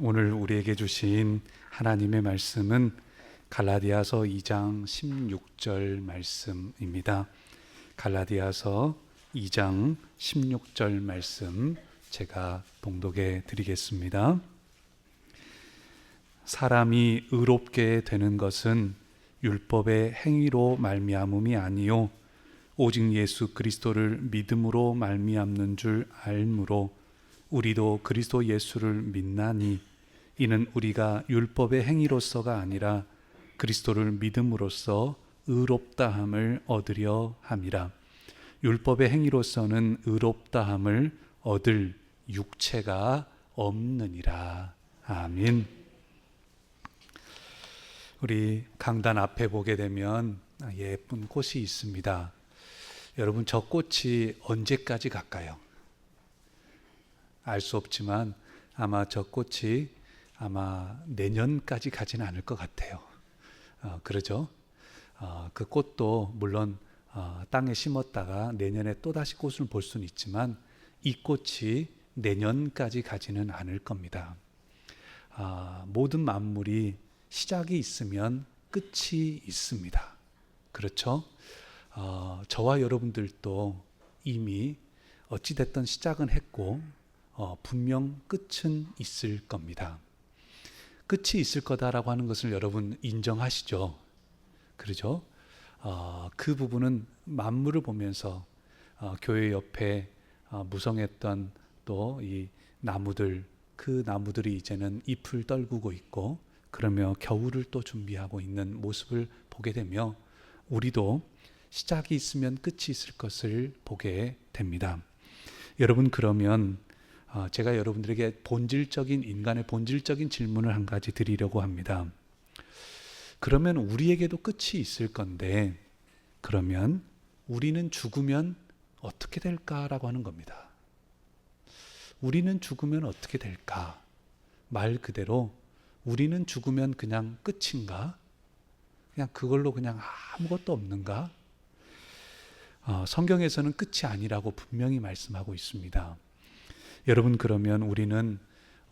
오늘 우리에게 주신 하나님의 말씀은 갈라디아서 2장 16절 말씀입니다. 갈라디아서 2장 16절 말씀 제가 봉독해 드리겠습니다. 사람이 의롭게 되는 것은 율법의 행위로 말미암음이 아니요 오직 예수 그리스도를 믿음으로 말미암는 줄 알므로 우리도 그리스도 예수를 믿나니 이는 우리가 율법의 행위로서가 아니라 그리스도를 믿음으로써 의롭다함을 얻으려 함이라. 율법의 행위로서는 의롭다함을 얻을 육체가 없느니라. 아멘. 우리 강단 앞에 보게 되면 예쁜 꽃이 있습니다. 여러분, 저 꽃이 언제까지 갈까요? 알 수 없지만 아마 저 꽃이 내년까지 가지는 않을 것 같아요. 그러죠? 그 꽃도 물론 땅에 심었다가 내년에 또다시 꽃을 볼 수는 있지만 이 꽃이 내년까지 가지는 않을 겁니다. 모든 만물이 시작이 있으면 끝이 있습니다. 그렇죠? 저와 여러분들도 이미 어찌됐든 시작은 했고 분명 끝은 있을 겁니다. 끝이 있을 거다라고 하는 것을 여러분 인정하시죠? 그러죠? 그 부분은 만물을 보면서 교회 옆에 무성했던 또 이 나무들, 그 나무들이 이제는 잎을 떨구고 있고 그러며 겨울을 또 준비하고 있는 모습을 보게 되며 우리도 시작이 있으면 끝이 있을 것을 보게 됩니다. 여러분, 그러면 제가 여러분들에게 인간의 본질적인 질문을 한 가지 드리려고 합니다. 그러면 우리에게도 끝이 있을 건데 그러면 우리는 죽으면 어떻게 될까라고 하는 겁니다. 우리는 죽으면 어떻게 될까? 말 그대로 우리는 죽으면 그냥 끝인가? 그냥 그걸로 그냥 아무것도 없는가? 성경에서는 끝이 아니라고 분명히 말씀하고 있습니다. 여러분, 그러면 우리는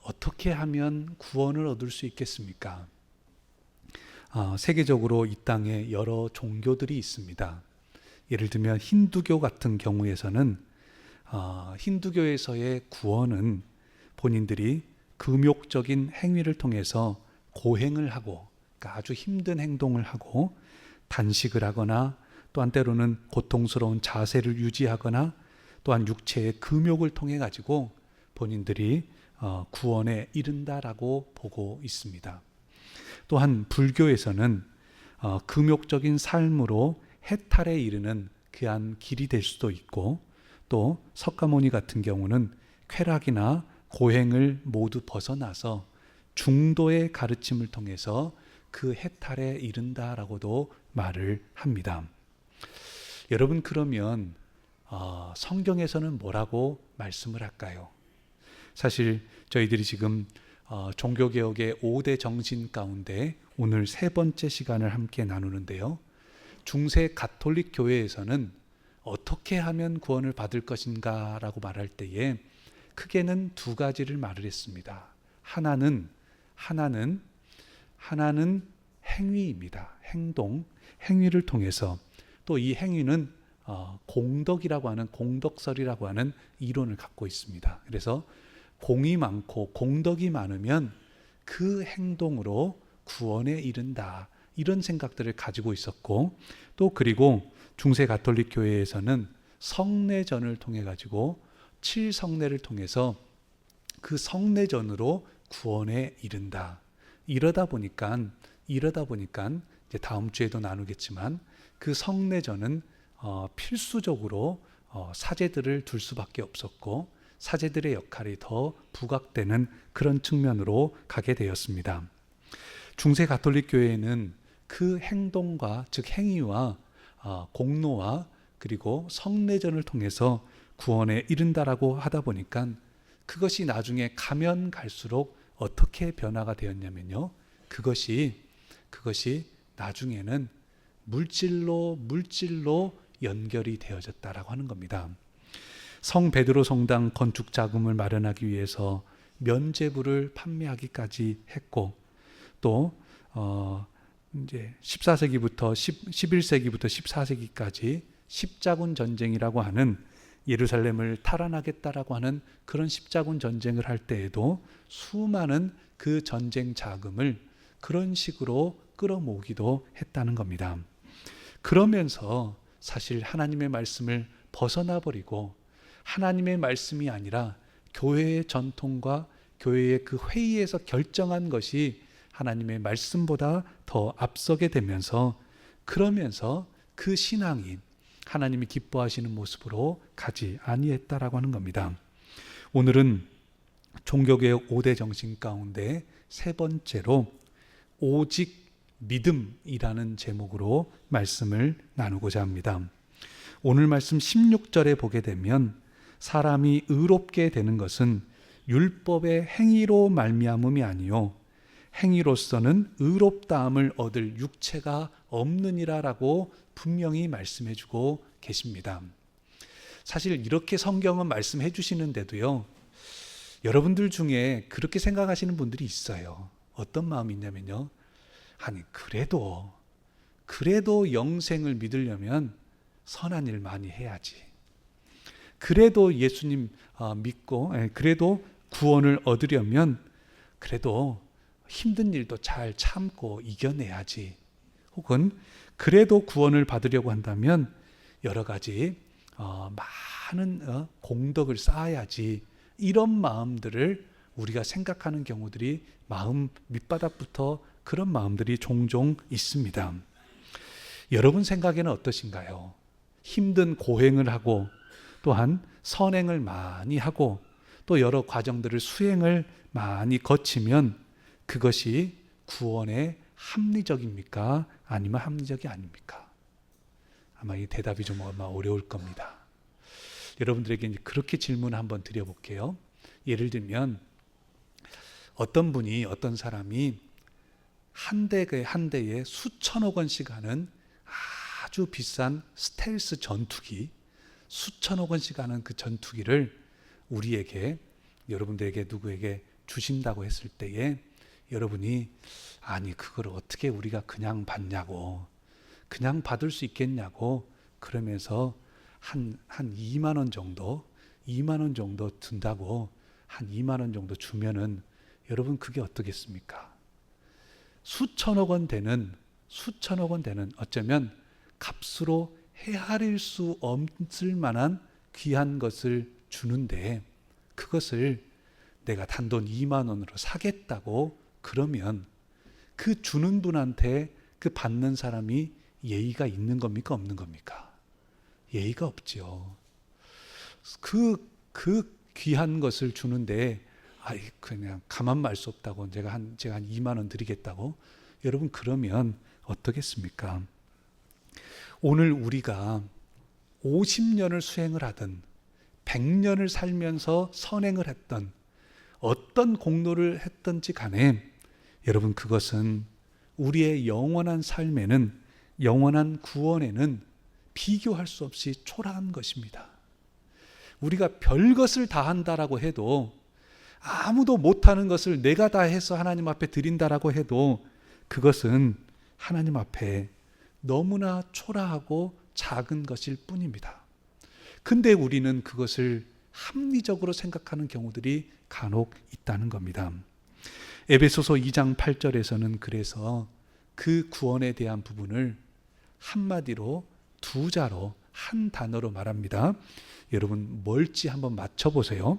어떻게 하면 구원을 얻을 수 있겠습니까? 세계적으로 이 땅에 여러 종교들이 있습니다. 예를 들면 힌두교 같은 경우에서는 힌두교에서의 구원은 본인들이 금욕적인 행위를 통해서 고행을 하고, 그러니까 아주 힘든 행동을 하고 단식을 하거나 또한 때로는 고통스러운 자세를 유지하거나 또한 육체의 금욕을 통해 가지고 본인들이 구원에 이른다라고 보고 있습니다. 또한 불교에서는 금욕적인 삶으로 해탈에 이르는 그한 길이 될 수도 있고 또 석가모니 같은 경우는 쾌락이나 고행을 모두 벗어나서 중도의 가르침을 통해서 그 해탈에 이른다라고도 말을 합니다. 여러분, 그러면 성경에서는 뭐라고 말씀을 할까요? 사실 저희들이 지금 종교개혁의 5대 정신 가운데 오늘 세 번째 시간을 함께 나누는데요. 중세 가톨릭 교회에서는 어떻게 하면 구원을 받을 것인가 라고 말할 때에 크게는 두 가지를 말을 했습니다. 하나는 행위입니다. 행위를 통해서 또 이 행위는 공덕이라고 하는 공덕설이라고 하는 이론을 갖고 있습니다. 그래서 공이 많고 공덕이 많으면 그 행동으로 구원에 이른다, 이런 생각들을 가지고 있었고 또 그리고 중세 가톨릭 교회에서는 성례전을 통해 가지고 7성례를 통해서 그 성례전으로 구원에 이른다. 이러다 보니까 이제 다음 주에도 나누겠지만 그 성례전은 필수적으로 사제들을 둘 수밖에 없었고 사제들의 역할이 더 부각되는 그런 측면으로 가게 되었습니다. 중세 가톨릭 교회는 그 행동과 즉 행위와 공로와 그리고 성례전을 통해서 구원에 이른다라고 하다 보니까 그것이 나중에 가면 갈수록 어떻게 변화가 되었냐면요. 그것이 나중에는 물질로 연결이 되어졌다라고 하는 겁니다. 성 베드로 성당 건축 자금을 마련하기 위해서 면죄부를 판매하기까지 했고, 또 이제 14세기부터 11세기부터 14세기까지 십자군 전쟁이라고 하는, 예루살렘을 탈환하겠다라고 하는 그런 십자군 전쟁을 할 때에도 수많은 그 전쟁 자금을 그런 식으로 끌어모으기도 했다는 겁니다. 그러면서 사실 하나님의 말씀을 벗어나 버리고 하나님의 말씀이 아니라 교회의 전통과 교회의 그 회의에서 결정한 것이 하나님의 말씀보다 더 앞서게 되면서, 그러면서 그 신앙이 하나님이 기뻐하시는 모습으로 가지 아니했다라고 하는 겁니다. 오늘은 종교개혁 5대 정신 가운데 세 번째로 오직 믿음이라는 제목으로 말씀을 나누고자 합니다. 오늘 말씀 16절에 보게 되면 사람이 의롭게 되는 것은 율법의 행위로 말미암음이 아니요 행위로서는 의롭다함을 얻을 육체가 없느니라라고 분명히 말씀해 주고 계십니다. 사실 이렇게 성경은 말씀해 주시는데도요, 여러분들 중에 그렇게 생각하시는 분들이 있어요. 어떤 마음이 있냐면요, 아니 그래도 영생을 믿으려면 선한 일 많이 해야지, 그래도 예수님 믿고 그래도 구원을 얻으려면 그래도 힘든 일도 잘 참고 이겨내야지, 혹은 그래도 구원을 받으려고 한다면 여러 가지 많은 공덕을 쌓아야지, 이런 마음들을 우리가 생각하는 경우들이 마음 밑바닥부터 그런 마음들이 종종 있습니다. 여러분 생각에는 어떠신가요? 힘든 고행을 하고 또한 선행을 많이 하고 또 여러 과정들을 수행을 많이 거치면 그것이 구원의 합리적입니까? 아니면 합리적이 아닙니까? 아마 이 대답이 좀 어려울 겁니다. 여러분들에게 이제 그렇게 질문 한번 드려볼게요. 예를 들면 어떤 사람이 한 대에 수천억 원씩 하는 아주 비싼 스텔스 전투기, 수천억 원씩 하는 그 전투기를 우리에게, 여러분들에게, 누구에게 주신다고 했을 때에 여러분이 아니 그걸 어떻게 우리가 그냥 받냐고, 그냥 받을 수 있겠냐고, 그러면서 한 2만 원 정도 든다고 한 2만 원 정도 주면은 여러분 그게 어떻겠습니까? 수천억 원 되는 어쩌면 값으로 헤아릴 수 없을 만한 귀한 것을 주는데, 그것을 내가 단돈 2만 원으로 사겠다고 그러면 그 주는 분한테 그 받는 사람이 예의가 있는 겁니까? 없는 겁니까? 예의가 없죠. 그 귀한 것을 주는데 그냥 가만 말 수 없다고 제가 한 2만 원 드리겠다고, 여러분 그러면 어떻겠습니까? 오늘 우리가 50년을 수행을 하든 100년을 살면서 선행을 했던 어떤 공로를 했든지 간에 여러분 그것은 우리의 영원한 삶에는, 영원한 구원에는 비교할 수 없이 초라한 것입니다. 우리가 별것을 다 한다라고 해도, 아무도 못하는 것을 내가 다 해서 하나님 앞에 드린다라고 해도 그것은 하나님 앞에 너무나 초라하고 작은 것일 뿐입니다. 근데 우리는 그것을 합리적으로 생각하는 경우들이 간혹 있다는 겁니다. 에베소서 2장 8절에서는 그래서 그 구원에 대한 부분을 한마디로, 두 자로, 한 단어로 말합니다. 여러분 뭘지 한번 맞춰보세요.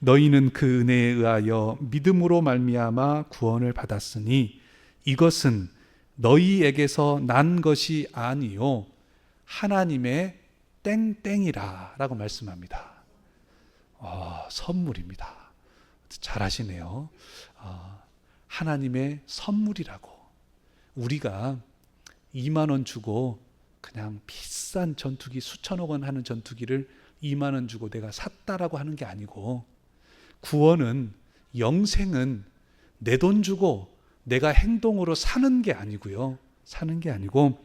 너희는 그 은혜에 의하여 믿음으로 말미암아 구원을 받았으니 이것은 너희에게서 난 것이 아니요 하나님의 땡땡이라 라고 말씀합니다. 선물입니다. 잘하시네요. 하나님의 선물이라고. 우리가 2만 원 주고 그냥 비싼 전투기, 수천억 원 하는 전투기를 2만 원 주고 내가 샀다라고 하는 게 아니고, 구원은, 영생은 내 돈 주고 내가 행동으로 사는 게 아니고요. 사는 게 아니고,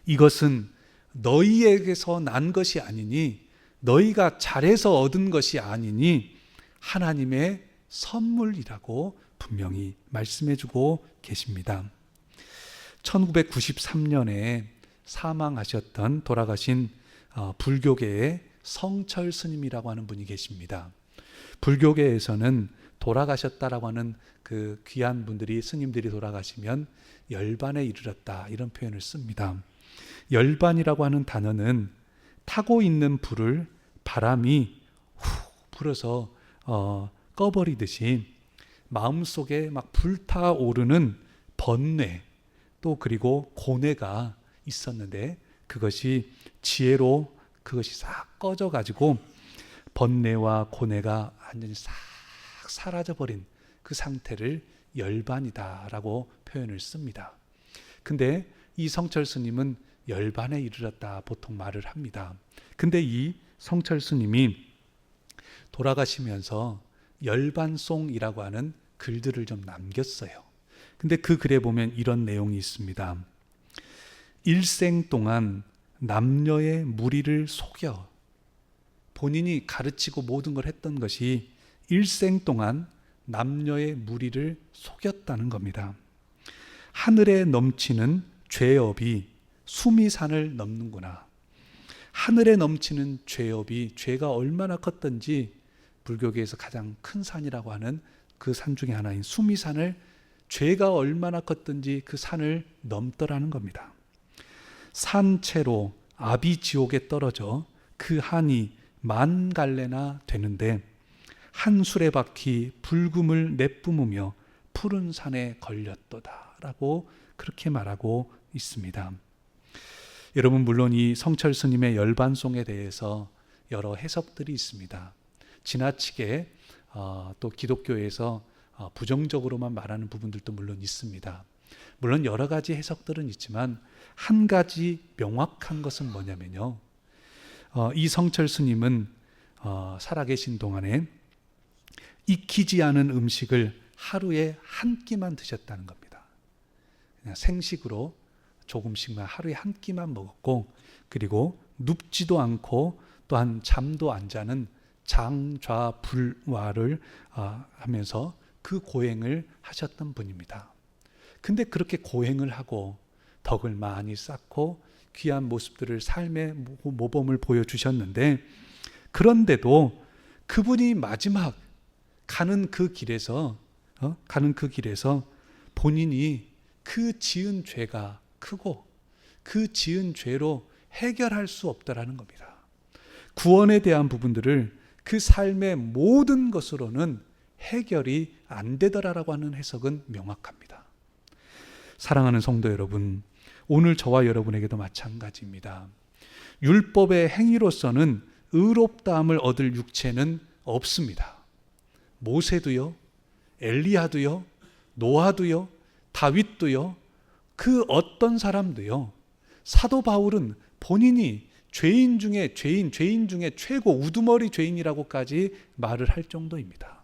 이것은 너희에게서 난 것이 아니니, 너희가 잘해서 얻은 것이 아니니 하나님의 선물이라고 분명히 말씀해주고 계십니다. 1993년에 사망하셨던 돌아가신 불교계의 성철 스님이라고 하는 분이 계십니다. 불교계에서는 돌아가셨다라고 하는 그 귀한 분들이, 스님들이 돌아가시면 열반에 이르렀다, 이런 표현을 씁니다. 열반이라고 하는 단어는 타고 있는 불을 바람이 후 불어서 꺼버리듯이 마음속에 막 불타오르는 번뇌, 또 그리고 고뇌가 있었는데 그것이 지혜로 그것이 싹 꺼져가지고 번뇌와 고뇌가 완전히 싹 사라져버린 그 상태를 열반이다라고 표현을 씁니다. 근데 이 성철 스님은 열반에 이르렀다 보통 말을 합니다. 근데 이 성철 스님이 돌아가시면서 열반송이라고 하는 글들을 좀 남겼어요. 근데 그 글에 보면 이런 내용이 있습니다. 일생 동안 남녀의 무리를 속여, 본인이 가르치고 모든 걸 했던 것이 일생 동안 남녀의 무리를 속였다는 겁니다. 하늘에 넘치는 죄업이 수미산을 넘는구나. 하늘에 넘치는 죄업이, 죄가 얼마나 컸던지 불교계에서 가장 큰 산이라고 하는 그 산 중에 하나인 수미산을, 죄가 얼마나 컸던지 그 산을 넘더라는 겁니다. 산채로 아비지옥에 떨어져 그 한이 만 갈래나 되는데 한 수레바퀴 불금을 내뿜으며 푸른 산에 걸렸도다 라고 그렇게 말하고 있습니다. 여러분, 물론 이 성철 스님의 열반송에 대해서 여러 해석들이 있습니다. 지나치게 또 기독교에서 부정적으로만 말하는 부분들도 물론 있습니다. 물론 여러 가지 해석들은 있지만 한 가지 명확한 것은 뭐냐면요, 이 성철 스님은 살아계신 동안에 익히지 않은 음식을 하루에 한 끼만 드셨다는 겁니다. 그냥 생식으로 조금씩만 하루에 한 끼만 먹었고, 그리고 눕지도 않고 또한 잠도 안 자는 장좌불화를 하면서 그 고행을 하셨던 분입니다. 근데 그렇게 고행을 하고 덕을 많이 쌓고 귀한 모습들을, 삶의 모범을 보여주셨는데, 그런데도 그분이 마지막 가는 그 길에서 본인이 그 지은 죄가 크고 그 지은 죄로 해결할 수 없다라는 겁니다. 구원에 대한 부분들을 그 삶의 모든 것으로는 해결이 안 되더라라고 하는 해석은 명확합니다. 사랑하는 성도 여러분, 오늘 저와 여러분에게도 마찬가지입니다. 율법의 행위로서는 의롭다함을 얻을 육체는 없습니다. 모세도요, 엘리야도요, 노아도요, 다윗도요, 그 어떤 사람도요, 사도 바울은 본인이 죄인 중에 최고 우두머리 죄인이라고까지 말을 할 정도입니다.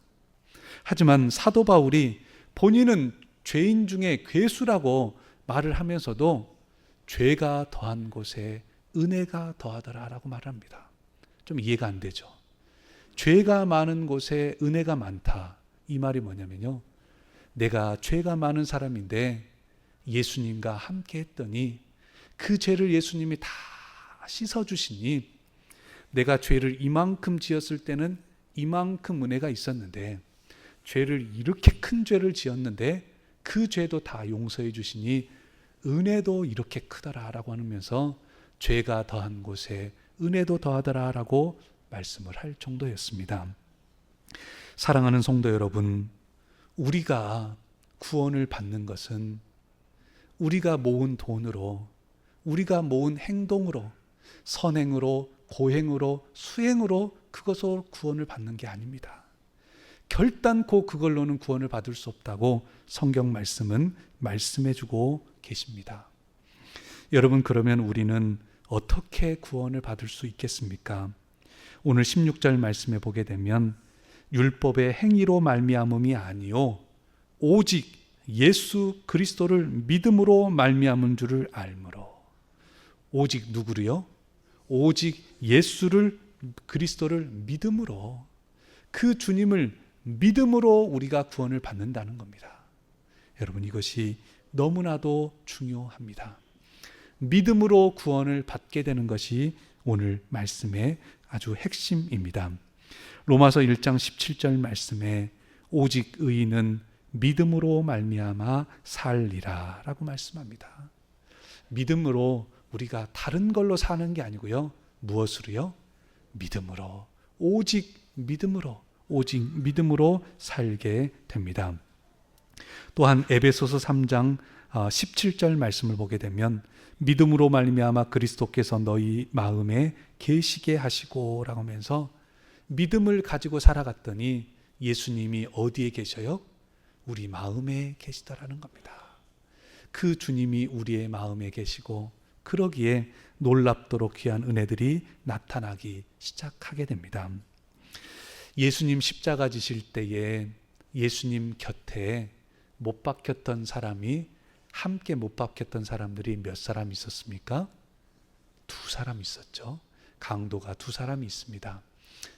하지만 사도 바울이 본인은 죄인 중에 괴수라고 말을 하면서도 죄가 더한 곳에 은혜가 더하더라라고 말합니다. 좀 이해가 안 되죠. 죄가 많은 곳에 은혜가 많다, 이 말이 뭐냐면요, 내가 죄가 많은 사람인데 예수님과 함께 했더니 그 죄를 예수님이 다 씻어주시니 내가 죄를 이만큼 지었을 때는 이만큼 은혜가 있었는데 죄를 이렇게 큰 죄를 지었는데 그 죄도 다 용서해 주시니 은혜도 이렇게 크더라라고 하면서 죄가 더한 곳에 은혜도 더하더라라고 말씀을 할 정도였습니다. 사랑하는 성도 여러분, 우리가 구원을 받는 것은 우리가 모은 돈으로, 우리가 모은 행동으로, 선행으로, 고행으로, 수행으로 그것으로 구원을 받는 게 아닙니다. 결단코 그걸로는 구원을 받을 수 없다고 성경 말씀은 말씀해주고 계십니다. 여러분, 그러면 우리는 어떻게 구원을 받을 수 있겠습니까? 오늘 16절 말씀에 보게 되면 율법의 행위로 말미암음이 아니요 오직 예수 그리스도를 믿음으로 말미암은 줄을 알므로. 오직 누구를요? 오직 예수를, 그리스도를 믿음으로, 그 주님을 믿음으로 우리가 구원을 받는다는 겁니다. 여러분, 이것이 너무나도 중요합니다. 믿음으로 구원을 받게 되는 것이 오늘 말씀의 아주 핵심입니다. 로마서 1장 17절 말씀에 오직 의인은 믿음으로 말미암아 살리라 라고 말씀합니다. 믿음으로 우리가 다른 걸로 사는 게 아니고요. 무엇으로요? 믿음으로, 오직 믿음으로 살게 됩니다. 또한 에베소서 3장 17절 말씀을 보게 되면 믿음으로 말미암아 그리스도께서 너희 마음에 계시게 하시고 라고 하면서 믿음을 가지고 살아갔더니 예수님이 어디에 계셔요? 우리 마음에 계시더라는 겁니다. 그 주님이 우리의 마음에 계시고 그러기에 놀랍도록 귀한 은혜들이 나타나기 시작하게 됩니다. 예수님 십자가 지실 때에 예수님 곁에 못 박혔던 사람이, 함께 못 박혔던 사람들이 몇 사람 있었습니까? 2사람 있었죠. 강도가 2사람이 있습니다.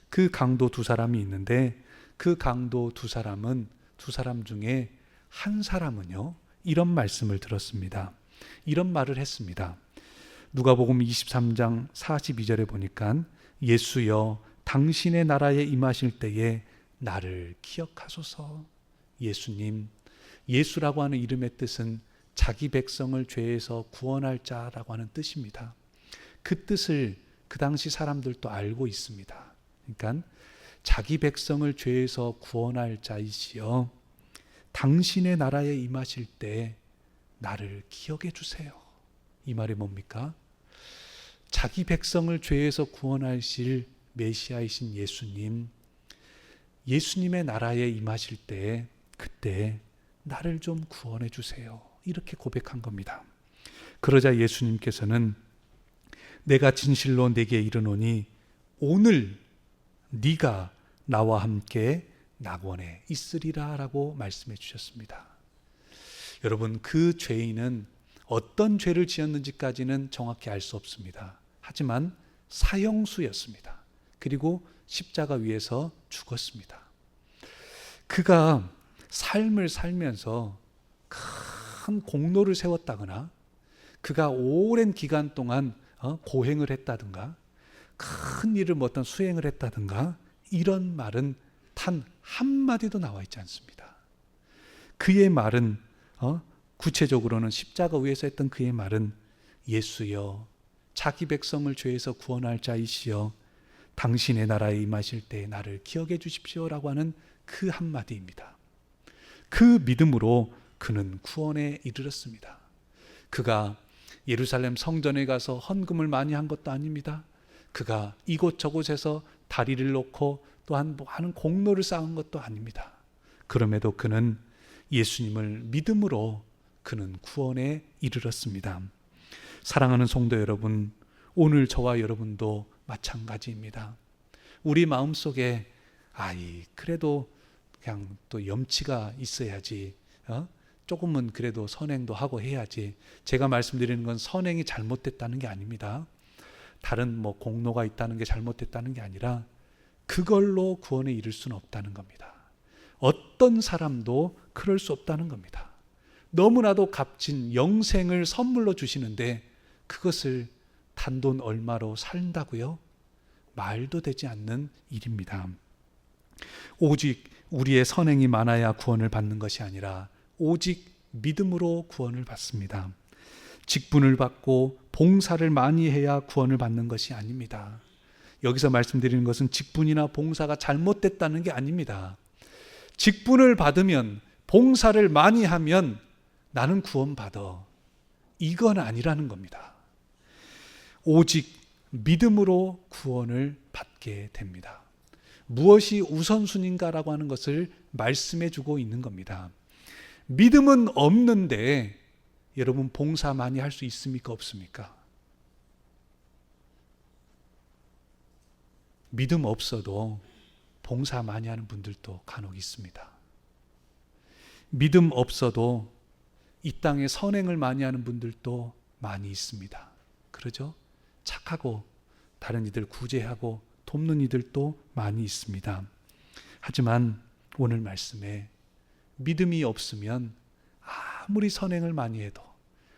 그 강도 2사람이 있는데 그 강도 2사람은 2사람 중에 한 사람은요, 이런 말씀을 들었습니다. 이런 말을 했습니다. 누가복음 23장 42절에 보니까 예수여 당신의 나라에 임하실 때에 나를 기억하소서. 예수님, 예수라고 하는 이름의 뜻은 자기 백성을 죄에서 구원할 자라고 하는 뜻입니다. 그 뜻을 그 당시 사람들도 알고 있습니다. 그러니까 자기 백성을 죄에서 구원할 자이시여 당신의 나라에 임하실 때 나를 기억해 주세요. 이 말이 뭡니까? 자기 백성을 죄에서 구원하실 메시아이신 예수님, 예수님의 나라에 임하실 때 그때 나를 좀 구원해 주세요. 이렇게 고백한 겁니다. 그러자 예수님께서는 내가 진실로 네게 이르노니 오늘 네가 나와 함께 낙원에 있으리라 라고 말씀해 주셨습니다. 여러분, 그 죄인은 어떤 죄를 지었는지까지는 정확히 알 수 없습니다. 하지만 사형수였습니다. 그리고 십자가 위에서 죽었습니다. 그가 삶을 살면서 큰 공로를 세웠다거나 그가 오랜 기간 동안 고행을 했다든가 큰 일을 어떤 수행을 했다든가 이런 말은 단 한마디도 나와 있지 않습니다. 그의 말은 구체적으로는 십자가 위에서 했던 그의 말은 예수여 자기 백성을 죄에서 구원할 자이시여 당신의 나라에 임하실 때 나를 기억해 주십시오라고 하는 그 한마디입니다. 그 믿음으로 그는 구원에 이르렀습니다. 그가 예루살렘 성전에 가서 헌금을 많이 한 것도 아닙니다. 그가 이곳저곳에서 다리를 놓고 또한 하는 공로를 쌓은 것도 아닙니다. 그럼에도 그는 예수님을 믿음으로 그는 구원에 이르렀습니다. 사랑하는 성도 여러분, 오늘 저와 여러분도 마찬가지입니다. 우리 마음속에 그래도 그냥 또 염치가 있어야지, 조금은 그래도 선행도 하고 해야지. 제가 말씀드리는 건 선행이 잘못됐다는 게 아닙니다. 다른 공로가 있다는 게 잘못됐다는 게 아니라 그걸로 구원에 이를 수는 없다는 겁니다. 어떤 사람도 그럴 수 없다는 겁니다. 너무나도 값진 영생을 선물로 주시는데 그것을 단돈 얼마로 산다고요? 말도 되지 않는 일입니다. 오직 우리의 선행이 많아야 구원을 받는 것이 아니라 오직 믿음으로 구원을 받습니다. 직분을 받고 봉사를 많이 해야 구원을 받는 것이 아닙니다. 여기서 말씀드리는 것은 직분이나 봉사가 잘못됐다는 게 아닙니다. 직분을 받으면, 봉사를 많이 하면 나는 구원받아. 이건 아니라는 겁니다. 오직 믿음으로 구원을 받게 됩니다. 무엇이 우선순위인가라고 하는 것을 말씀해 주고 있는 겁니다. 믿음은 없는데 여러분 봉사 많이 할 수 있습니까? 없습니까? 믿음 없어도 봉사 많이 하는 분들도 간혹 있습니다. 믿음 없어도 이 땅에 선행을 많이 하는 분들도 많이 있습니다. 그러죠? 착하고 다른 이들 구제하고 돕는 이들도 많이 있습니다. 하지만 오늘 말씀에 믿음이 없으면 아무리 선행을 많이 해도,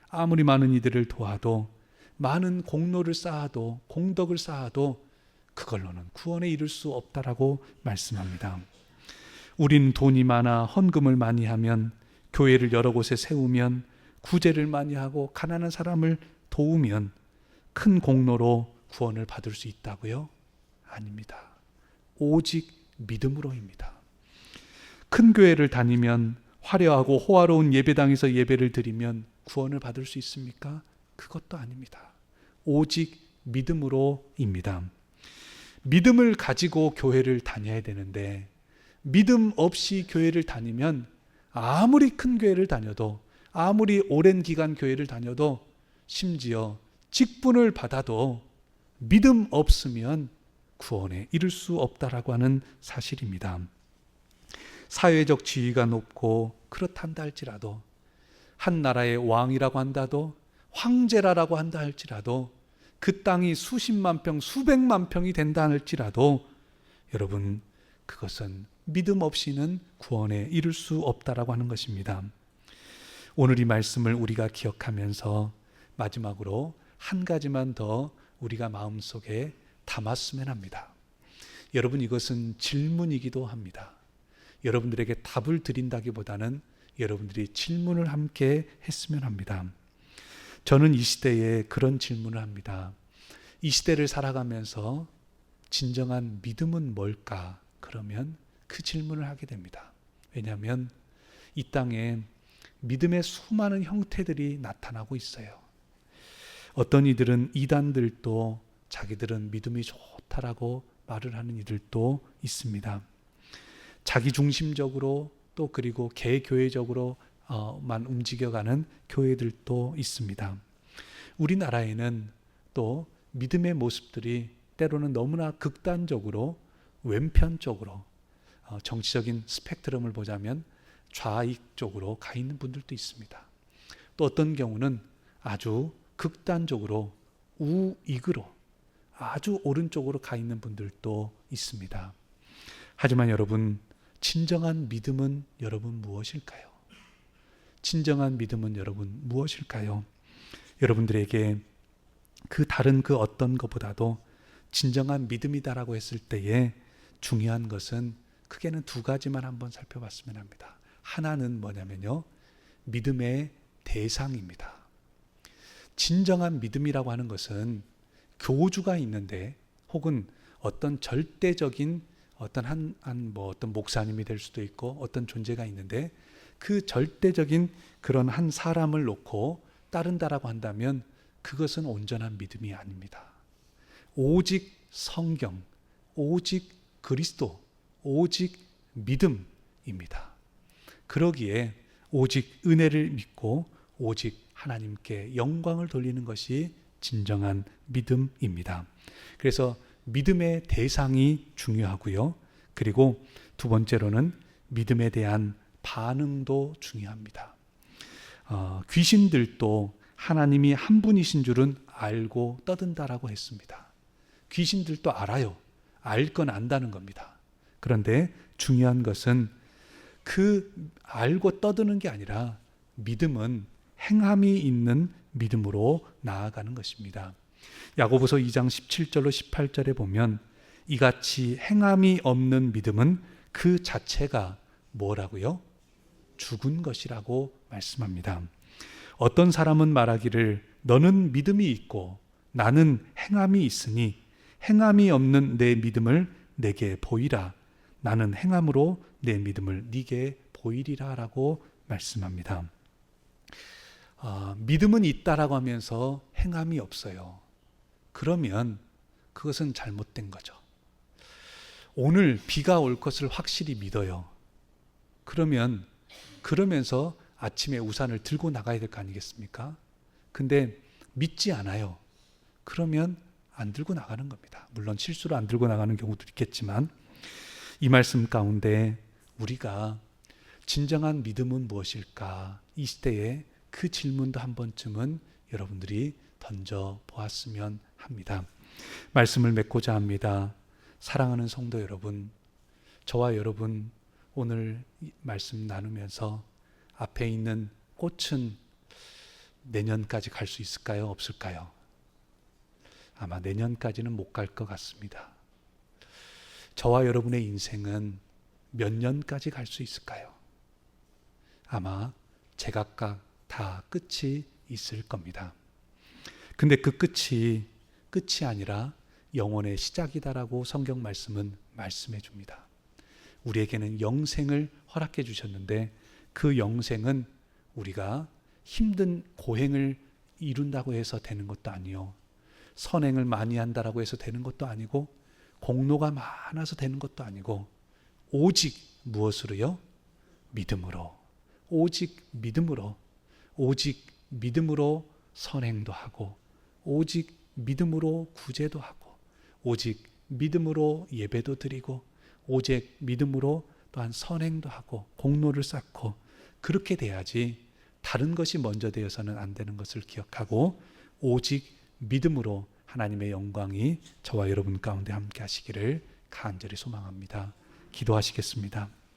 아무리 많은 이들을 도와도, 많은 공로를 쌓아도, 공덕을 쌓아도 그걸로는 구원에 이를 수 없다라고 말씀합니다. 우린 돈이 많아 헌금을 많이 하면, 교회를 여러 곳에 세우면, 구제를 많이 하고 가난한 사람을 도우면 큰 공로로 구원을 받을 수 있다고요? 아닙니다. 오직 믿음으로입니다. 큰 교회를 다니면, 화려하고 호화로운 예배당에서 예배를 드리면 구원을 받을 수 있습니까? 그것도 아닙니다. 오직 믿음으로입니다. 믿음을 가지고 교회를 다녀야 되는데, 믿음 없이 교회를 다니면 아무리 큰 교회를 다녀도, 아무리 오랜 기간 교회를 다녀도, 심지어 직분을 받아도 믿음 없으면 구원에 이를 수 없다라고 하는 사실입니다. 사회적 지위가 높고 그렇단다 할지라도, 한 나라의 왕이라고 한다도, 황제라고 한다 할지라도, 그 땅이 수십만 평, 수백만 평이 된다 할지라도, 여러분, 그것은 믿음 없이는 구원에 이를 수 없다라고 하는 것입니다. 오늘 이 말씀을 우리가 기억하면서 마지막으로 한 가지만 더 우리가 마음속에 담았으면 합니다. 여러분, 이것은 질문이기도 합니다. 여러분들에게 답을 드린다기보다는 여러분들이 질문을 함께 했으면 합니다. 저는 이 시대에 그런 질문을 합니다. 이 시대를 살아가면서 진정한 믿음은 뭘까? 그러면 그 질문을 하게 됩니다. 왜냐하면 이 땅에 믿음의 수많은 형태들이 나타나고 있어요. 어떤 이들은, 이단들도 자기들은 믿음이 좋다라고 말을 하는 이들도 있습니다. 자기중심적으로, 또 그리고 개교회적으로만 움직여가는 교회들도 있습니다. 우리나라에는 또 믿음의 모습들이 때로는 너무나 극단적으로, 왼편적으로, 정치적인 스펙트럼을 보자면 좌익 쪽으로 가 있는 분들도 있습니다. 또 어떤 경우는 아주 극단적으로 우익으로, 아주 오른쪽으로 가 있는 분들도 있습니다. 하지만 여러분, 진정한 믿음은 여러분 무엇일까요? 진정한 믿음은 여러분 무엇일까요? 여러분들에게 그 다른 그 어떤 것보다도 진정한 믿음이다라고 했을 때에 중요한 것은 크게는 두 가지만 한번 살펴봤으면 합니다. 하나는 뭐냐면요, 믿음의 대상입니다. 진정한 믿음이라고 하는 것은 교주가 있는데, 혹은 어떤 절대적인 어떤 어떤 목사님이 될 수도 있고 어떤 존재가 있는데, 그 절대적인 그런 한 사람을 놓고 따른다라고 한다면 그것은 온전한 믿음이 아닙니다. 오직 성경, 오직 그리스도, 오직 믿음입니다. 그러기에 오직 은혜를 믿고 오직 하나님께 영광을 돌리는 것이 진정한 믿음입니다. 그래서 믿음의 대상이 중요하고요. 그리고 두 번째로는 믿음에 대한 반응도 중요합니다. 귀신들도 하나님이 한 분이신 줄은 알고 떠든다라고 했습니다. 귀신들도 알아요. 알 건 안다는 겁니다. 그런데 중요한 것은 그 알고 떠드는 게 아니라, 믿음은 행함이 있는 믿음으로 나아가는 것입니다. 야고보서 2장 17절로 18절에 보면 이같이 행함이 없는 믿음은 그 자체가 뭐라고요? 죽은 것이라고 말씀합니다. 어떤 사람은 말하기를 너는 믿음이 있고 나는 행함이 있으니 행함이 없는 내 믿음을 내게 보이라. 나는 행함으로 내 믿음을 네게 보이리라 라고 말씀합니다. 믿음은 있다라고 하면서 행함이 없어요. 그러면 그것은 잘못된 거죠. 오늘 비가 올 것을 확실히 믿어요. 그러면서 아침에 우산을 들고 나가야 될 거 아니겠습니까? 근데 믿지 않아요. 그러면 안 들고 나가는 겁니다. 물론 실수로 안 들고 나가는 경우도 있겠지만, 이 말씀 가운데 우리가 진정한 믿음은 무엇일까? 이 시대에 그 질문도 한 번쯤은 여러분들이 던져 보았으면 합니다. 말씀을 맺고자 합니다. 사랑하는 성도 여러분, 저와 여러분 오늘 이 말씀 나누면서 앞에 있는 꽃은 내년까지 갈 수 있을까요? 없을까요? 아마 내년까지는 못 갈 것 같습니다. 저와 여러분의 인생은 몇 년까지 갈 수 있을까요? 아마 제각각 다 끝이 있을 겁니다. 근데 그 끝이 아니라 영혼의 시작이다라고 성경 말씀은 말씀해 줍니다. 우리에게는 영생을 허락해 주셨는데 그 영생은 우리가 힘든 고행을 이룬다고 해서 되는 것도 아니요, 선행을 많이 한다라고 해서 되는 것도 아니고, 공로가 많아서 되는 것도 아니고, 오직 무엇으로요? 믿음으로. 오직 믿음으로. 오직 믿음으로 선행도 하고, 오직 믿음으로 구제도 하고, 오직 믿음으로 예배도 드리고, 오직 믿음으로 또한 선행도 하고 공로를 쌓고, 그렇게 돼야지 다른 것이 먼저 되어서는 안 되는 것을 기억하고 오직 믿음으로 하나님의 영광이 저와 여러분 가운데 함께 하시기를 간절히 소망합니다. 기도하시겠습니다.